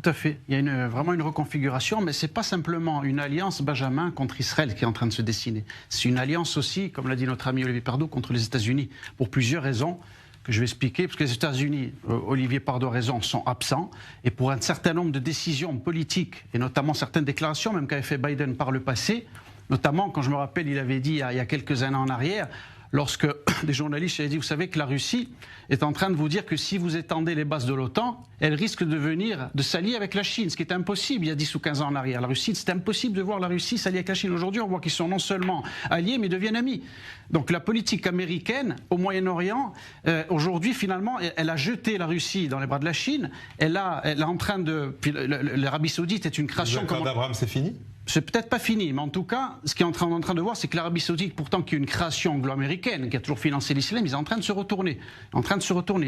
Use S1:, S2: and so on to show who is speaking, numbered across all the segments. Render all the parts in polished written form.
S1: Tout à fait. Il y a vraiment une reconfiguration, mais ce n'est pas simplement une alliance Benjamin contre Israël qui est en train de se dessiner. C'est une alliance aussi, comme l'a dit notre ami Olivier Pardoux, contre les États-Unis, pour plusieurs raisons que je vais expliquer, parce que les États-Unis, Olivier Pardoux a raison, sont absents, et pour un certain nombre de décisions politiques, et notamment certaines déclarations, même qu'avait fait Biden par le passé, notamment, quand je me rappelle, il avait dit il y a quelques années en arrière, lorsque des journalistes avaient dit, vous savez que la Russie est en train de vous dire que si vous étendez les bases de l'OTAN, elle risque de s'allier avec la Chine, ce qui était impossible il y a 10 ou 15 ans en arrière. La Russie, c'était impossible de voir la Russie s'allier avec la Chine. Aujourd'hui, on voit qu'ils sont non seulement alliés, mais deviennent amis. Donc la politique américaine au Moyen-Orient, aujourd'hui, finalement, elle a jeté la Russie dans les bras de la Chine. Elle est en train de... L'Arabie Saoudite est une création...
S2: L'accord d'Abraham, c'est fini ?
S1: C'est peut-être pas fini, mais en tout cas, ce qu'on est en train de voir, c'est que l'Arabie Saoudite, pourtant qui est une création anglo-américaine, qui a toujours financé l'islam, ils sont en train de se retourner.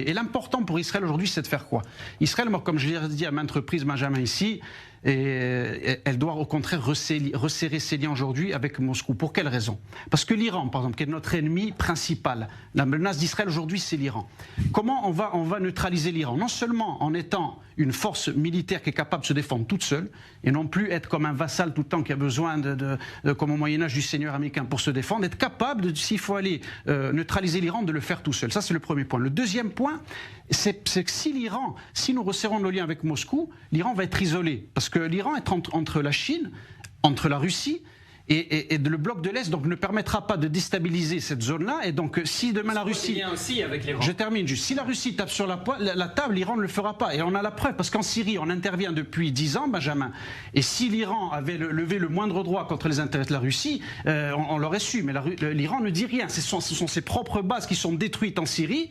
S1: Et l'important pour Israël aujourd'hui, c'est de faire quoi? Israël, moi, comme je l'ai dit à maintes reprises, Benjamin, ici, elle doit au contraire resserrer ses liens aujourd'hui avec Moscou. Pour quelle raison? Parce que l'Iran, par exemple, qui est notre ennemi principal, la menace d'Israël aujourd'hui, c'est l'Iran. Comment on va neutraliser l'Iran? Non seulement en étant une force militaire qui est capable de se défendre toute seule, et non plus être comme un vassal tout le temps qui a besoin, comme au Moyen-Âge, du seigneur américain pour se défendre, être capable, s'il faut aller neutraliser l'Iran, de le faire tout seul. Ça, c'est le premier point. Le deuxième point, c'est que si nous resserrons nos liens avec Moscou, l'Iran va être isolé. Parce que l'Iran est entre la Chine, entre la Russie et le bloc de l'Est, donc ne permettra pas de déstabiliser cette zone-là. Et donc, si demain la Russie...
S3: aussi avec l'Iran.
S1: Je termine juste. Si la Russie tape sur la table, l'Iran ne le fera pas. Et on a la preuve, parce qu'en Syrie, on intervient depuis 10 ans, Benjamin. Et si l'Iran avait levé le moindre droit contre les intérêts de la Russie, on l'aurait su. Mais l'Iran ne dit rien. Ce sont ses propres bases qui sont détruites en Syrie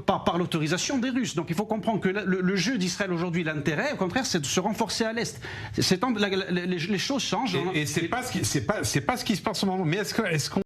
S1: par l'autorisation des Russes. Donc il faut comprendre que le jeu d'Israël aujourd'hui, l'intérêt, au contraire, c'est de se renforcer à l'Est. Les choses changent.
S2: Et c'est pas ce qui se passe en ce moment. Mais est-ce qu'on